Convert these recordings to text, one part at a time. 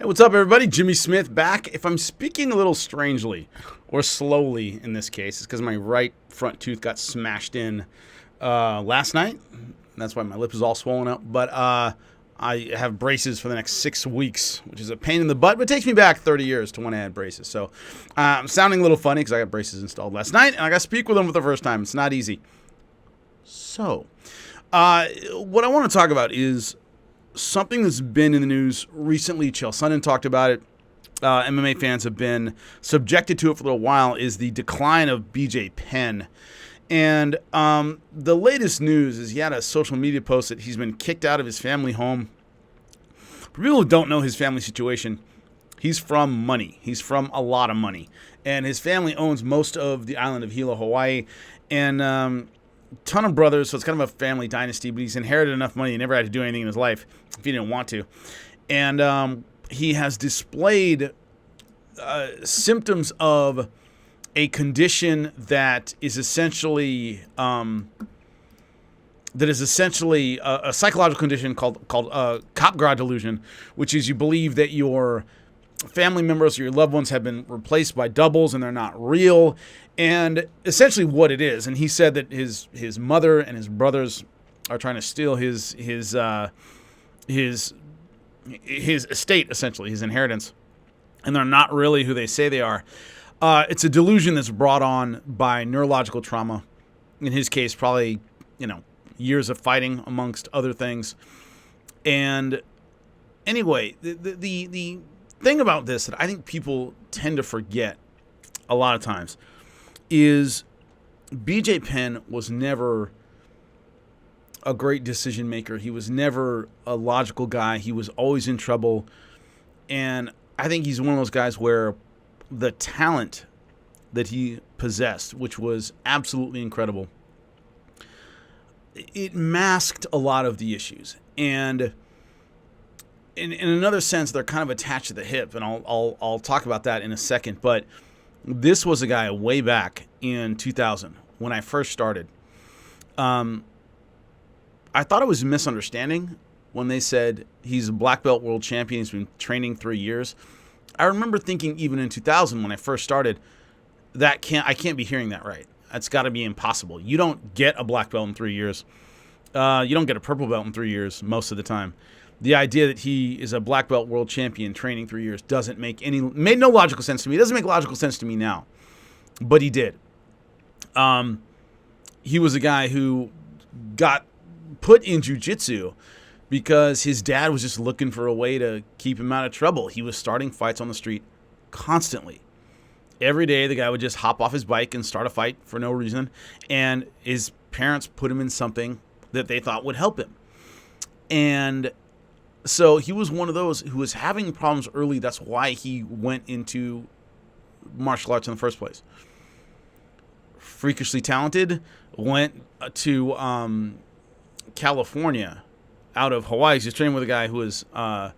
Hey, what's up, everybody? Jimmy Smith back. If I'm speaking a little strangely or slowly in this case, it's because my right front tooth got smashed in last night. That's why my lip is all swollen up. But I have braces for the next 6 weeks, which is a pain in the butt, but it takes me back 30 years to when I had braces. So I'm sounding a little funny because I got braces installed last night, and I got to speak with them for the first time. It's not easy. So what I want to talk about is something that's been in the news recently. Chael Sonnen talked about it. MMA fans have been subjected to it for a little while, is the decline of BJ Penn. And the latest news is he had a social media post that he's been kicked out of his family home. For people who don't know his family situation, he's from money. He's from a lot of money. And his family owns most of the island of Hilo, Hawaii. And ton of brothers, so it's kind of a family dynasty, but he's inherited enough money he never had to do anything in his life if he didn't want to. And he has displayed symptoms of a condition that is essentially a psychological condition called Capgras delusion, which is you believe that your family members or your loved ones have been replaced by doubles and they're not real. And essentially what it is, and he said that his mother and his brothers are trying to steal his estate, essentially, his inheritance, and they're not really who they say they are. It's a delusion that's brought on by neurological trauma. In his case, probably, years of fighting, amongst other things. And anyway, the thing about this that I think people tend to forget a lot of times is BJ Penn was never a great decision maker. He was never a logical guy. He was always in trouble. And I think he's one of those guys where the talent that he possessed, which was absolutely incredible, it masked a lot of the issues. And in another sense, they're kind of attached to the hip, and I'll talk about that in a second. But this was a guy way back in 2000 when I first started. I thought it was a misunderstanding when they said he's a black belt world champion. He's been training 3 years. I remember thinking even in 2000 when I first started, I can't be hearing that right. That's got to be impossible. You don't get a black belt in 3 years. You don't get a purple belt in 3 years most of the time. The idea that he is a black belt world champion training 3 years made no logical sense to me. It doesn't make logical sense to me now, but he did. He was a guy who got put in jiu-jitsu because his dad was just looking for a way to keep him out of trouble. He was starting fights on the street constantly. Every day, the guy would just hop off his bike and start a fight for no reason, and his parents put him in something that they thought would help him. And so he was one of those who was having problems early. That's why he went into martial arts in the first place. Freakishly talented, went to California out of Hawaii. He was training with a guy who was, out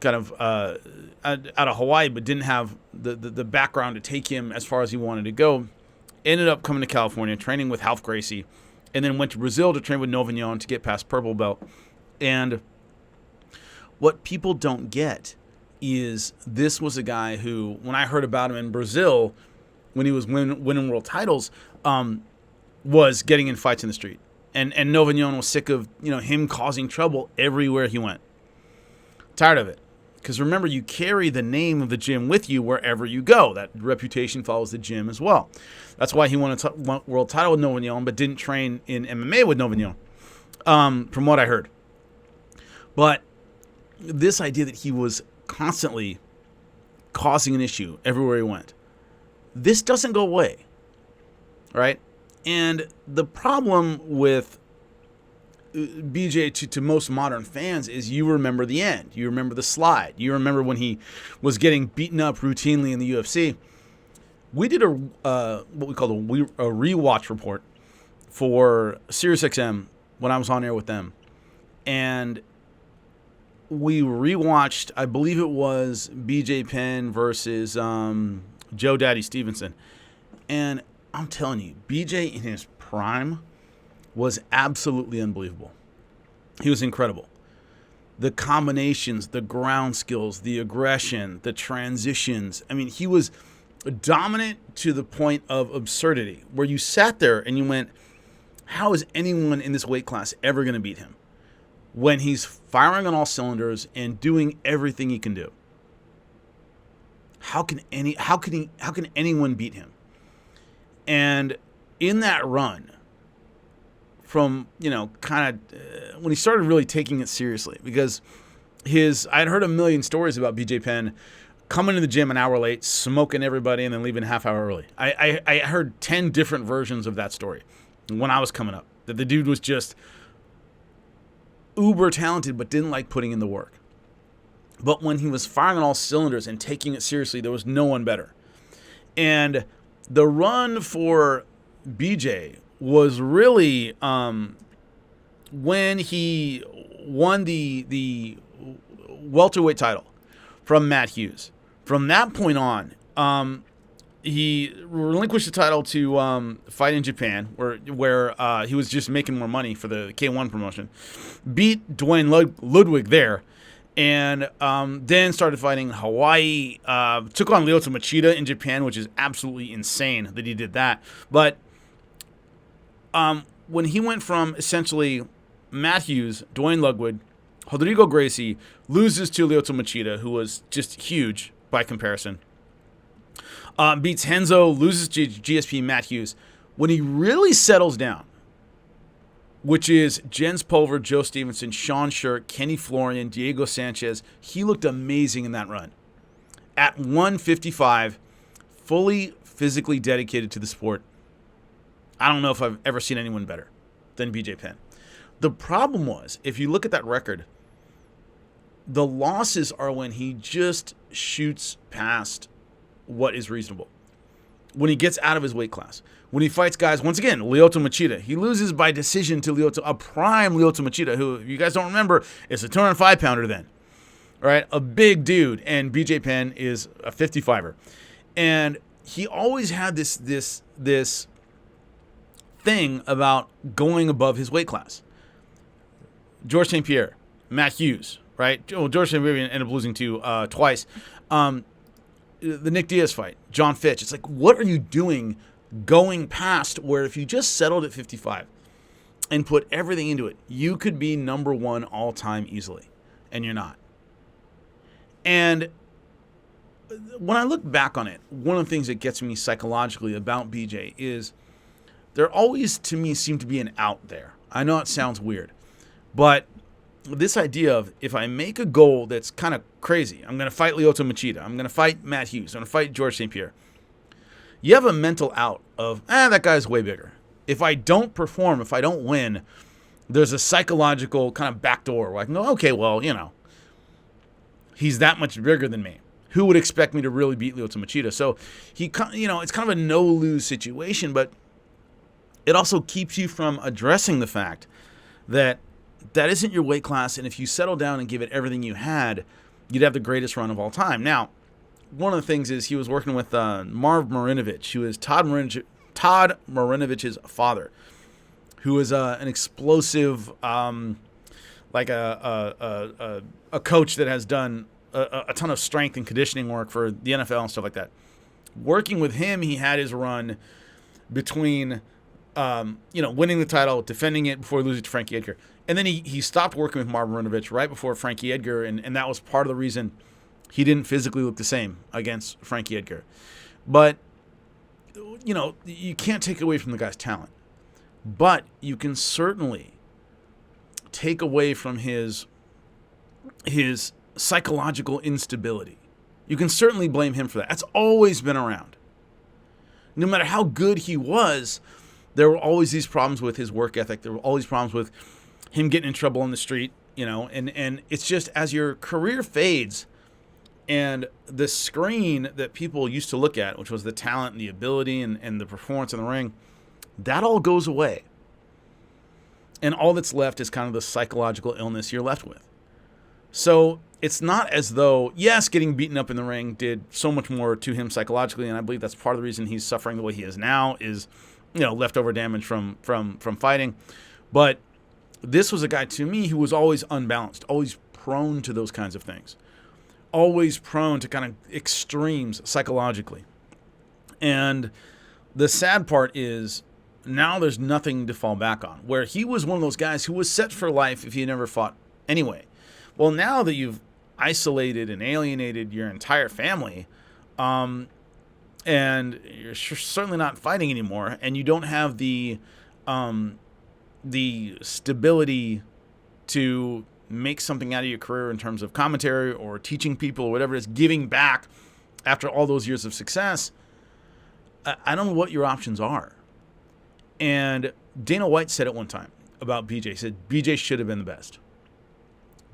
of Hawaii, but didn't have the background to take him as far as he wanted to go. Ended up coming to California, training with Ralph Gracie, and then went to Brazil to train with Novignon to get past purple belt. And what people don't get is this was a guy who, when I heard about him in Brazil, when he was winning world titles, was getting in fights in the street. And Novignon was sick of him causing trouble everywhere he went. Tired of it. Because remember, you carry the name of the gym with you wherever you go. That reputation follows the gym as well. That's why he won a world title with Novignon, but didn't train in MMA with Novignon, from what I heard. But this idea that he was constantly causing an issue everywhere he went, this doesn't go away, right? And the problem with BJ to most modern fans is you remember the end. You remember the slide. You remember when he was getting beaten up routinely in the UFC. We did what we call a rewatch report for SiriusXM when I was on air with them. And we rewatched, I believe it was BJ Penn versus Joe Daddy Stevenson. And I'm telling you, BJ in his prime was absolutely unbelievable. He was incredible. the combinations, the ground skills, the aggression, the transitions. I mean, he was dominant to the point of absurdity, where you sat there and you went, how is anyone in this weight class ever going to beat him when he's firing on all cylinders and doing everything he can do? How can anyone beat him? And in that run, from, kind of when he started really taking it seriously, because I'd heard a million stories about BJ Penn coming to the gym an hour late, smoking everybody, and then leaving a half hour early. I heard 10 different versions of that story when I was coming up, that the dude was just uber talented but didn't like putting in the work. But when he was firing on all cylinders and taking it seriously, there was no one better. And the run for BJ was really when he won the welterweight title from Matt Hughes. From that point on, he relinquished the title to fight in Japan, where he was just making more money for the K1 promotion. Beat Dwayne Ludwig there, and then started fighting in Hawaii. Took on Lyoto Machida in Japan, which is absolutely insane that he did that. But when he went from essentially Matt Hughes, Dwayne Ludwig, Rodrigo Gracie, loses to Lyoto Machida, who was just huge by comparison, beats Henzo, loses to GSP Matt Hughes. When he really settles down, which is Jens Pulver, Joe Stevenson, Sean Shirk, Kenny Florian, Diego Sanchez, he looked amazing in that run. At 155, fully physically dedicated to the sport. I don't know if I've ever seen anyone better than BJ Penn. The problem was, if you look at that record, the losses are when he just shoots past what is reasonable. When he gets out of his weight class. When he fights guys, once again, Lyoto Machida. He loses by decision to a prime Lyoto Machida, who, if you guys don't remember, is a 205-pounder then. All right, a big dude, and BJ Penn is a 55er. And he always had this thing about going above his weight class. George St. Pierre, Matt Hughes, right? George St. Pierre ended up losing to twice. The Nick Diaz fight, John Fitch. It's like, what are you doing going past where if you just settled at 55 and put everything into it, you could be number one all time easily, and you're not. And when I look back on it, one of the things that gets me psychologically about BJ is there always, to me, seemed to be an out there. I know it sounds weird, but this idea of, if I make a goal that's kind of crazy, I'm going to fight Lyoto Machida, I'm going to fight Matt Hughes, I'm going to fight George St. Pierre, you have a mental out of, that guy's way bigger. If I don't perform, if I don't win, there's a psychological kind of backdoor where I can go, okay, well, he's that much bigger than me. Who would expect me to really beat Lyoto Machida? So it's kind of a no-lose situation, but it also keeps you from addressing the fact that isn't your weight class, and if you settle down and give it everything you had, you'd have the greatest run of all time. Now, one of the things is he was working with Marv Marinovich, who is Todd Marinovich's father, who is an explosive, like a coach that has done a ton of strength and conditioning work for the NFL and stuff like that. Working with him, he had his run between winning the title, defending it before losing to Frankie Edgar. And then he stopped working with Marv Marinovich right before Frankie Edgar, and that was part of the reason he didn't physically look the same against Frankie Edgar. But, you can't take away from the guy's talent. But you can certainly take away from his psychological instability. You can certainly blame him for that. That's always been around. No matter how good he was, there were always these problems with his work ethic. There were always problems with him getting in trouble on the street, and it's just, as your career fades and the screen that people used to look at, which was the talent and the ability and the performance in the ring, that all goes away. And all that's left is kind of the psychological illness you're left with. So it's not as though, yes, getting beaten up in the ring did so much more to him psychologically, and I believe that's part of the reason he's suffering the way he is now is, leftover damage from fighting. But this was a guy, to me, who was always unbalanced, always prone to those kinds of things, always prone to kind of extremes psychologically. And the sad part is now there's nothing to fall back on, where he was one of those guys who was set for life if he never fought anyway. Well, now that you've isolated and alienated your entire family, and you're certainly not fighting anymore, and you don't have the stability to make something out of your career in terms of commentary or teaching people or whatever it is, giving back after all those years of success, I don't know what your options are. And Dana White said it one time about BJ. He said, BJ should have been the best.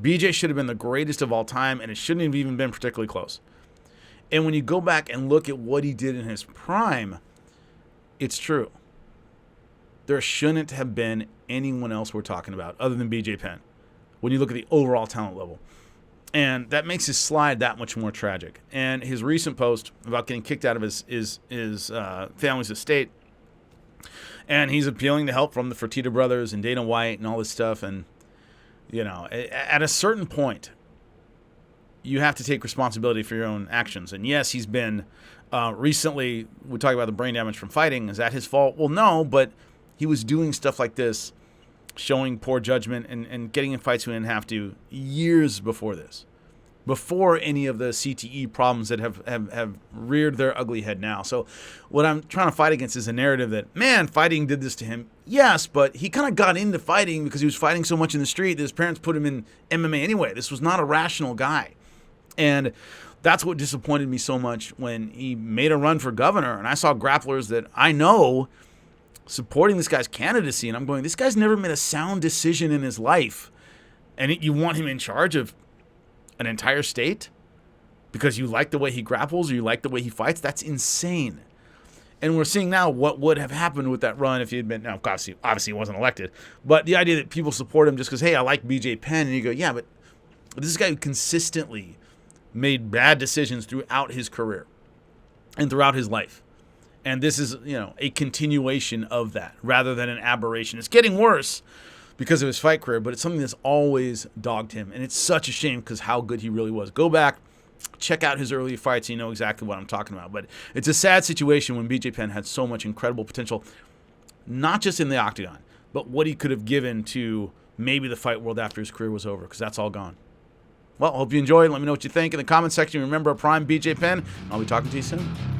BJ should have been the greatest of all time, and it shouldn't have even been particularly close. And when you go back and look at what he did in his prime, it's true. There shouldn't have been anyone else we're talking about other than BJ Penn when you look at the overall talent level. And that makes his slide that much more tragic. And his recent post about getting kicked out of his family's estate, and he's appealing to help from the Fertitta brothers and Dana White and all this stuff. And, you know, at a certain point, you have to take responsibility for your own actions. And yes, he's been recently, we talk about the brain damage from fighting. Is that his fault? Well, no, but he was doing stuff like this, showing poor judgment and getting in fights we didn't have to years before this, before any of the CTE problems that have reared their ugly head now. So what I'm trying to fight against is a narrative that, man, fighting did this to him. Yes, but he kind of got into fighting because he was fighting so much in the street that his parents put him in MMA anyway. This was not a rational guy. And that's what disappointed me so much when he made a run for governor. And I saw grapplers that I know supporting this guy's candidacy, and I'm going, this guy's never made a sound decision in his life, and you want him in charge of an entire state because you like the way he grapples or you like the way he fights? That's insane. And we're seeing now what would have happened with that run if he had been, now obviously he wasn't elected, but the idea that people support him just because, hey, I like BJ Penn, and you go, yeah, but this is a guy who consistently made bad decisions throughout his career and throughout his life. And this is, you know, a continuation of that rather than an aberration. It's getting worse because of his fight career, but it's something that's always dogged him. And it's such a shame because how good he really was. Go back, check out his early fights, and you know exactly what I'm talking about. But it's a sad situation when BJ Penn had so much incredible potential, not just in the octagon, but what he could have given to maybe the fight world after his career was over, because that's all gone. Well, I hope you enjoyed. Let me know what you think in the comment section. Remember, Prime BJ Penn. I'll be talking to you soon.